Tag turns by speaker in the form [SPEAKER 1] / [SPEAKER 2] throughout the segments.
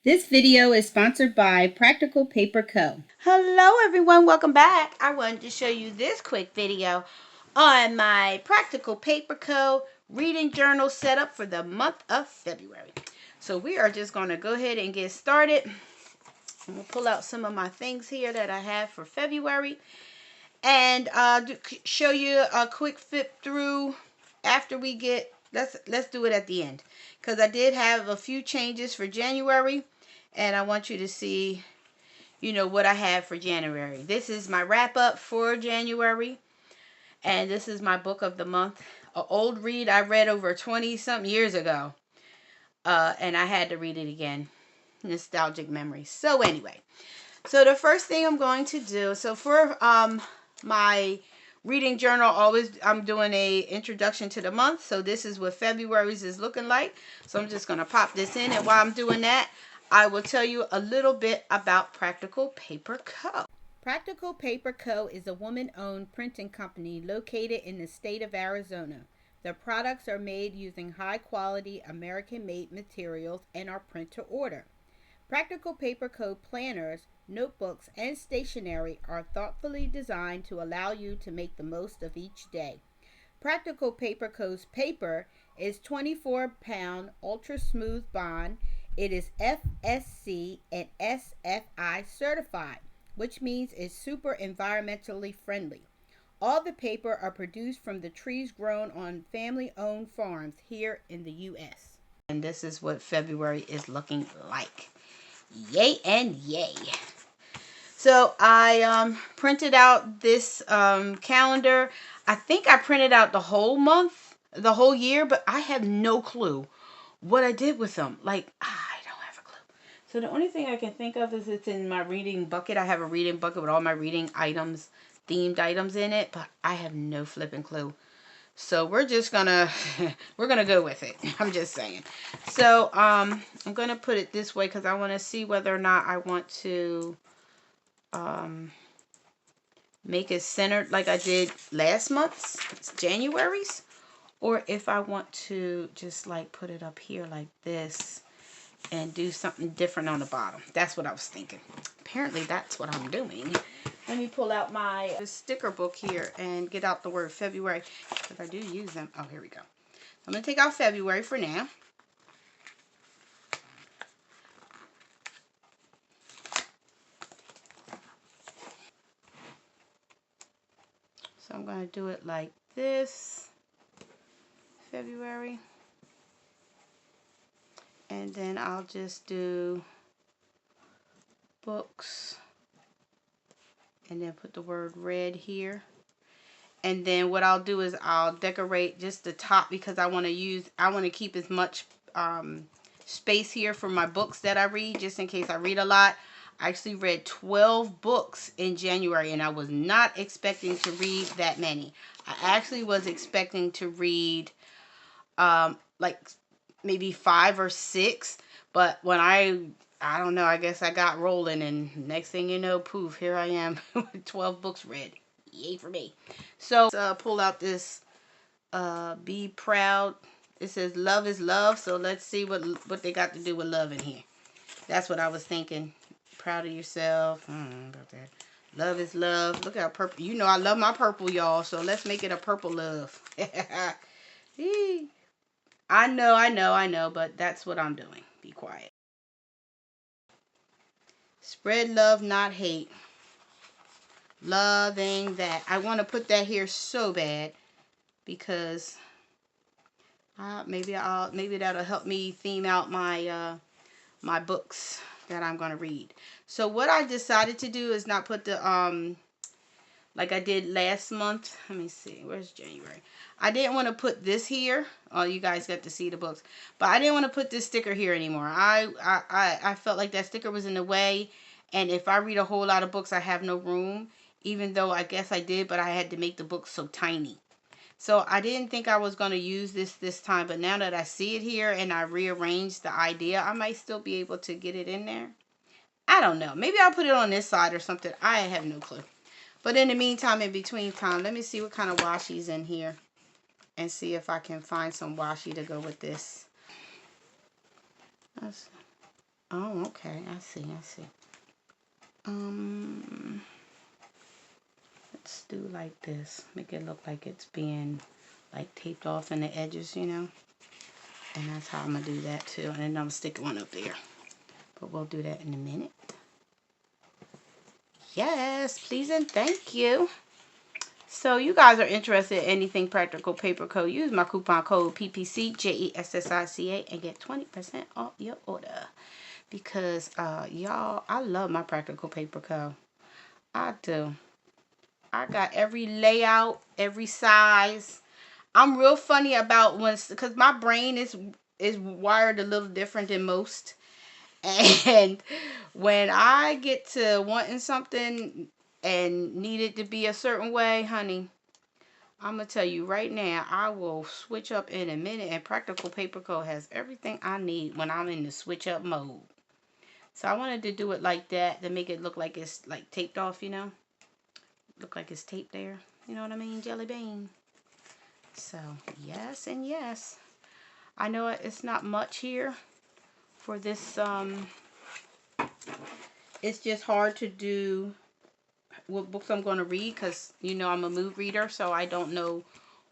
[SPEAKER 1] This video is sponsored by Practical Paper Co.
[SPEAKER 2] Hello everyone, welcome back. I wanted to show you this quick video on my Practical Paper Co. reading journal setup for the month of February. So we are just going to go ahead and get started. I'm going to pull out some of my things here that I have for February and show you a quick flip through after we get, let's do it at the end, because I did have a few changes for January and I want you to see what I have for January. This is my wrap up for January, and this is my book of the month, an old read I read over 20 something years ago, and I had to read it again. Nostalgic memories. So anyway, so the first thing I'm going to do, so for my reading journal, always I'm doing a introduction to the month. So this is what February's is looking like. So I'm just going to pop this in, and while I'm doing that, I will tell you a little bit about Practical Paper Co.
[SPEAKER 1] Practical Paper Co. is a woman-owned printing company located in the state of Arizona. Their products are made using high-quality American-made materials and are print to order. Practical Paper Co. planners, notebooks, and stationery are thoughtfully designed to allow you to make the most of each day. Practical Paper Co.'s paper is 24-pound ultra smooth bond. It is FSC and SFI certified, which means it's super environmentally friendly. All the paper are produced from the trees grown on family-owned farms here in the U.S.
[SPEAKER 2] And this is what February is looking like. Yay and yay. So I printed out this calendar. I think I printed out the whole month, the whole year, but I have no clue what I did with them. Like, I don't have a clue. So the only thing I can think of is it's in my reading bucket. I have a reading bucket with all my reading items, themed items in it, but I have no flipping clue. So we're just gonna we're gonna go with it. I'm just saying. So I'm gonna put it this way because I want to see whether or not I want to make it centered like I did last month's, January's, or if I want to just like put it up here like this and do something different on the bottom. That's what I was thinking. Apparently that's what I'm doing. Let me pull out my sticker book here and get out the word February, because I do use them. Oh, here we go. I'm going to take out February for now. So I'm going to do it like this, February. And then I'll just do books and then put the word red here. And then what I'll do is I'll decorate just the top, because I want to keep as much space here for my books that I read, just in case I read a lot. I actually read 12 books in January, and I was not expecting to read that many. I actually was expecting to read like maybe 5 or 6, but when I don't know, I guess I got rolling, and next thing you know, poof, here I am with 12 books read. Yay for me. So pull out this Be Proud. It says love is love, so let's see what they got to do with love in here. That's what I was thinking. Proud of yourself. I don't know about that. Love is love. Look how purple. You know I love my purple, y'all, so let's make it a purple love. I know, but that's what I'm doing. Be quiet. Spread love, not hate. Loving that. I want to put that here so bad, because maybe that'll help me theme out my my books that I'm going to read. So what I decided to do is not put the like I did last month. Let me see. Where's January? I didn't want to put this here. Oh, you guys got to see the books. But I didn't want to put this sticker here anymore. I felt like that sticker was in the way. And if I read a whole lot of books, I have no room. Even though I guess I did, but I had to make the book so tiny. So I didn't think I was going to use this time. But now that I see it here and I rearranged the idea, I might still be able to get it in there. I don't know. Maybe I'll put it on this side or something. I have no clue. But in the meantime, in between time, let me see what kind of washi's in here and see if I can find some washi to go with this. Oh, okay. I see. I see. Let's do like this. Make it look like it's being like taped off in the edges, you know. And that's how I'm gonna do that too. And then I'm gonna stick one up there. But we'll do that in a minute. Yes, please and thank you. So you guys are interested in anything Practical Paper Co. Use my coupon code PPC JESSICA and get 20% off your order. Because y'all, I love my Practical Paper Co. I do. I got every layout, every size. I'm real funny about because my brain is wired a little different than most. And when I get to wanting something and need it to be a certain way, honey, I'm going to tell you right now, I will switch up in a minute. And Practical Paper Co. has everything I need when I'm in the switch up mode. So I wanted to do it like that to make it look like it's like taped off, you know. Look like it's taped there. You know what I mean, Jelly Bean? So, yes and yes. I know it's not much here for this, it's just hard to do what books I'm going to read because, you know, I'm a mood reader, so I don't know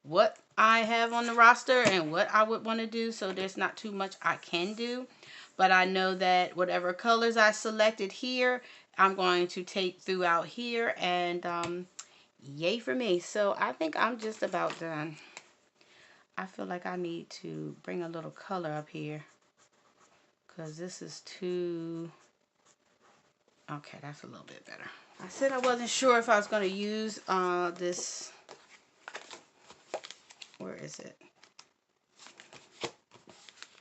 [SPEAKER 2] what I have on the roster and what I would want to do, so there's not too much I can do. But I know that whatever colors I selected here, I'm going to take throughout here, and yay for me. So I think I'm just about done. I feel like I need to bring a little color up here because this is too... Okay, that's a little bit better. I said I wasn't sure if I was going to use this... Where is it?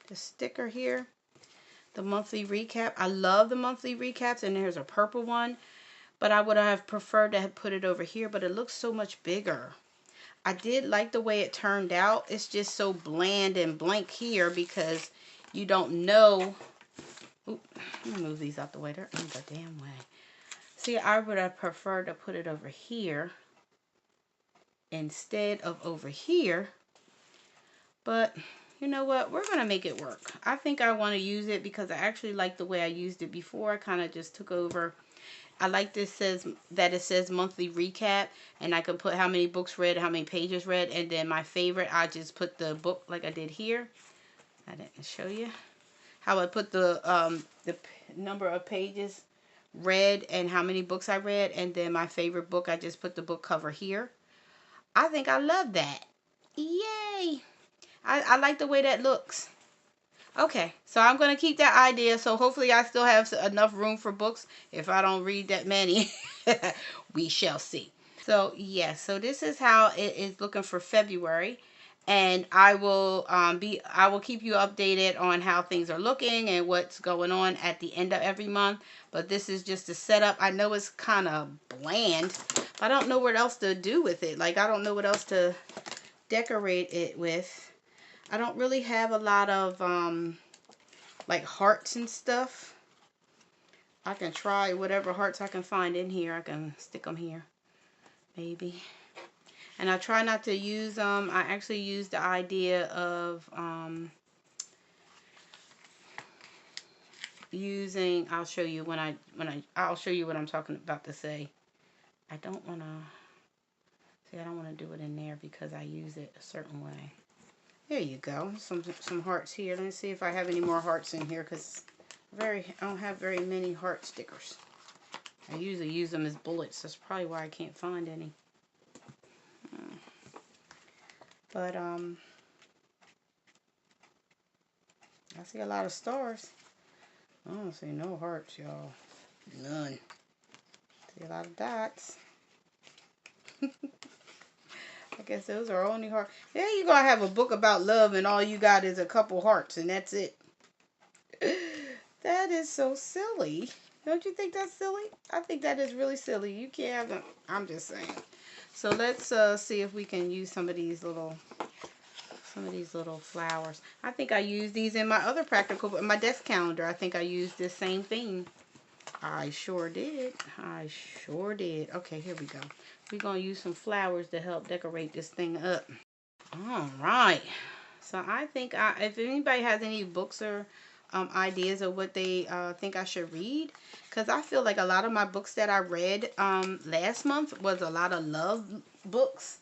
[SPEAKER 2] The sticker here. The monthly recap. I love the monthly recaps, and there's a purple one. But I would have preferred to have put it over here, but it looks so much bigger. I did like the way it turned out. It's just so bland and blank here because you don't know... Oop, let me move these out the way. They're in the damn way. See, I would have preferred to put it over here instead of over here. But you know what? We're going to make it work. I think I want to use it because I actually like the way I used it before. I kind of just took over. I like this that it says monthly recap, and I can put how many books read, how many pages read, and then my favorite, I just put the book like I did here. I didn't show you how I put the number of pages read and how many books I read, and then my favorite book, I just put the book cover here. I think I love that. Yay! I like the way that looks. Okay, so I'm going to keep that idea. So hopefully I still have enough room for books. If I don't read that many, we shall see. So, yes, so this is how it is looking for February. And I will keep you updated on how things are looking and what's going on at the end of every month. But this is just a setup. I know it's kind of bland. I don't know what else to do with it. Like, I don't know what else to decorate it with. I don't really have a lot of like hearts and stuff. I can try whatever hearts I can find in here. I can stick them here, maybe. And I try not to use them. I actually use the idea of using. I'll show you I'll show you what I'm talking about to say. I don't want to. See, I don't want to do it in there because I use it a certain way. There you go. Some hearts here. Let me see if I have any more hearts in here because I don't have very many heart stickers. I usually use them as bullets. That's probably why I can't find any. But I see a lot of stars. I don't see no hearts, y'all. None. See a lot of dots. I guess those are only hearts. Yeah, you're going to have a book about love and all you got is a couple hearts and that's it. That is so silly. Don't you think that's silly? I think that is really silly. You can't have them. I'm just saying. So let's see if we can use some of these little flowers. I think I used these in my other practical, my desk calendar. I think I used this same theme. I sure did. I sure did. Okay, here we go. We're going to use some flowers to help decorate this thing up. All right. So I think if anybody has any books or ideas of what they think I should read. Because I feel like a lot of my books that I read last month was a lot of love books.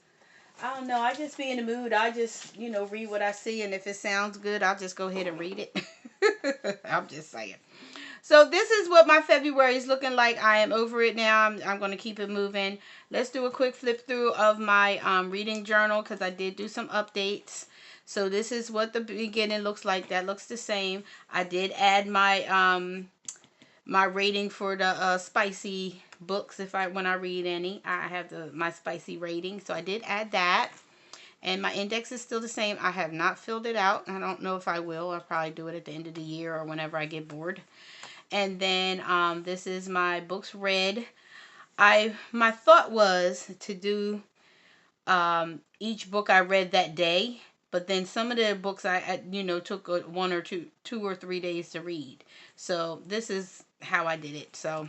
[SPEAKER 2] I don't know. I just be in the mood. I just, read what I see. And if it sounds good, I'll just go ahead and read it. I'm just saying. So this is what my February is looking like. I am over it now. I'm going to keep it moving. Let's do a quick flip through of my reading journal because I did do some updates. So this is what the beginning looks like. That looks the same. I did add my my rating for the spicy books. When I read any, I have my spicy rating. So I did add that. And my index is still the same. I have not filled it out. I don't know if I will. I'll probably do it at the end of the year or whenever I get bored. And then this is my books read. My thought was to do each book I read that day, but then some of the books I took 2 or 3 days to read. So this is how I did it. So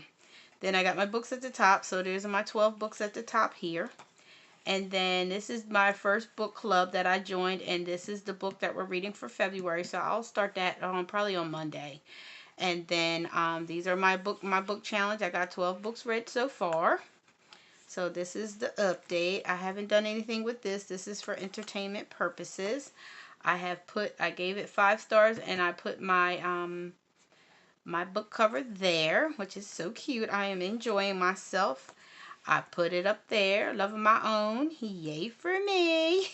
[SPEAKER 2] then I got my books at the top. So there's my 12 books at the top here. And then this is my first book club that I joined, and this is the book that we're reading for February. So I'll start that probably on Monday. And then these are my book challenge. I got 12 books read so far. So this is the update. I haven't done anything with this. This is for entertainment purposes. I gave it 5 stars, and I put my my book cover there, which is so cute. I am enjoying myself. I put it up there, loving my own. Yay for me.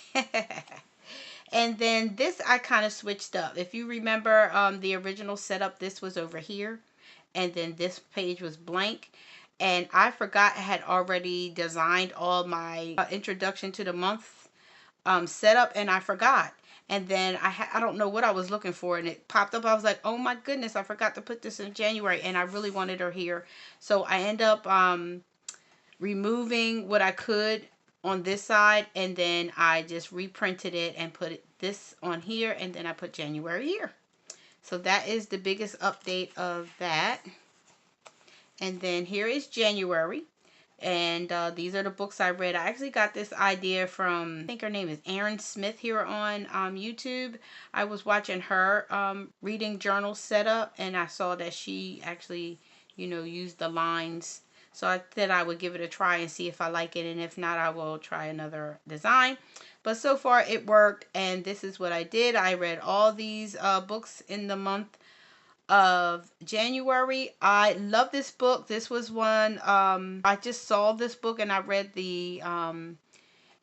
[SPEAKER 2] And then this I kind of switched up. If you remember the original setup, this was over here. And then this page was blank. And I forgot I had already designed all my introduction to the month setup. And I forgot. And then I don't know what I was looking for. And it popped up. I was like, oh my goodness, I forgot to put this in January. And I really wanted her here. So I end up removing what I could on this side, and then I just reprinted it and put this on here, and then I put January here. So that is the biggest update of that. And then here is January, and these are the books I read. I actually got this idea from, I think her name is Erin Smith here on YouTube. I was watching her reading journal setup, and I saw that she actually, used the lines. So I said I would give it a try and see if I like it, and if not, I will try another design. But so far it worked, and this is what I did. I read all these books in the month of January. I love this book. This was one, I just saw this book and I read the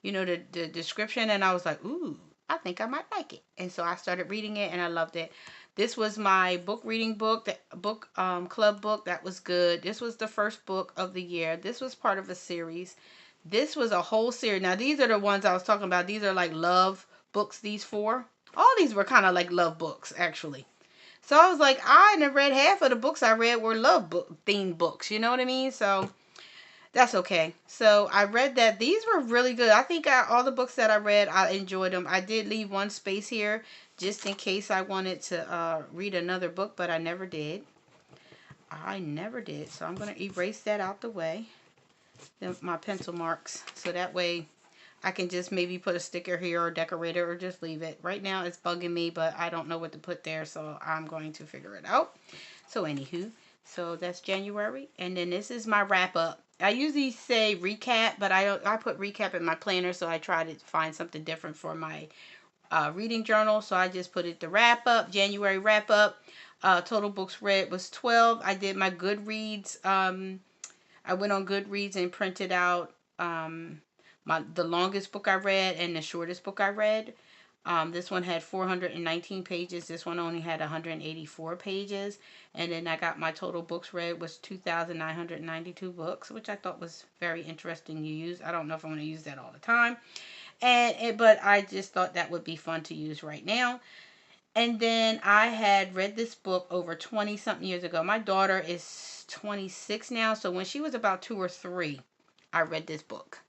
[SPEAKER 2] the description, and I was like, ooh, I think I might like it. And so I started reading it, and I loved it. This was my book reading book, the book club book. That was good. This was the first book of the year. This was part of a series. This was a whole series. Now, these are the ones I was talking about. These are like love books, these 4. All these were kind of like love books, actually. So I was like, I never read half of the books I read were love book themed books. You know what I mean? So that's okay. So I read that. These were really good. I think all the books that I read, I enjoyed them. I did leave one space here just in case I wanted to read another book, but I never did. So I'm going to erase that out the way. My pencil marks. So that way I can just maybe put a sticker here or decorate it or just leave it. Right now it's bugging me, but I don't know what to put there, so I'm going to figure it out. So anywho, so that's January. And then this is my wrap up. I usually say recap, but I put recap in my planner, so I try to find something different for my reading journal. So I just put it the wrap up, January wrap up. Total books read was 12. I did my Goodreads. I went on Goodreads and printed out the longest book I read and the shortest book I read. This one had 419 pages. This one only had 184 pages. And then I got my total books read was 2,992 books, which I thought was very interesting to use. I don't know if I'm going to use that all the time. But I just thought that would be fun to use right now. And then I had read this book over 20 something years ago. My daughter is 26 now. So when she was about 2 or 3, I read this book.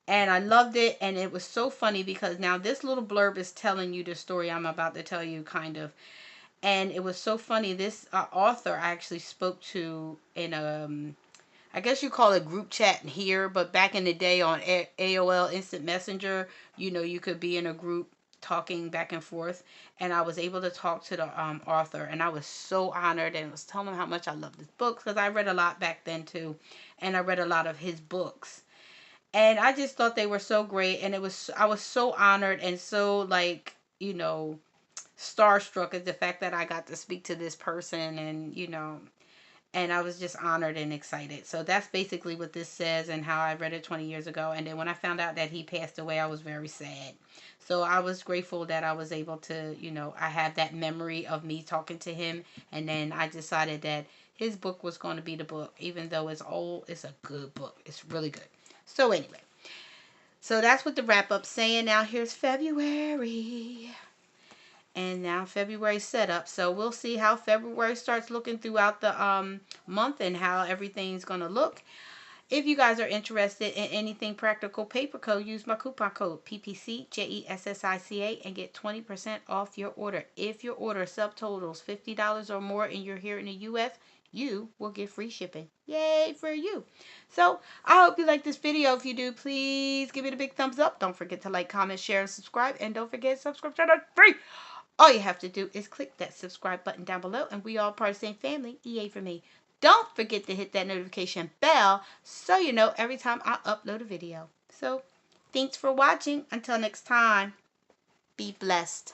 [SPEAKER 2] And I loved it, and it was so funny because now this little blurb is telling you the story I'm about to tell you, kind of. And it was so funny. This author I actually spoke to in I guess you call it group chat here, but back in the day on AOL Instant Messenger, you could be in a group talking back and forth, and I was able to talk to the author, and I was so honored, and was telling him how much I loved his books, because I read a lot back then too, and I read a lot of his books, and I just thought they were so great, and I was so honored and so, like, starstruck at the fact that I got to speak to this person, and and I was just honored and excited. So that's basically what this says, and how I read it 20 years ago. And then when I found out that he passed away, I was very sad. So I was grateful that I was able to, I have that memory of me talking to him. And then I decided that his book was going to be the book. Even though it's old, it's a good book. It's really good. So anyway, so that's what the wrap up's saying. Now here's February. And now February setup. So we'll see how February starts looking throughout the month, and how everything's going to look. If you guys are interested in anything Practical Paper Co., use my coupon code PPCJESSICA and get 20% off your order. If your order subtotals $50 or more and you're here in the U.S., you will get free shipping. Yay for you. So I hope you like this video. If you do, please give it a big thumbs up. Don't forget to like, comment, share, and subscribe. And don't forget, subscription is free. All you have to do is click that subscribe button down below, and we all part of the same family. EA for me. Don't forget to hit that notification bell so you know every time I upload a video. So, thanks for watching. Until next time, be blessed.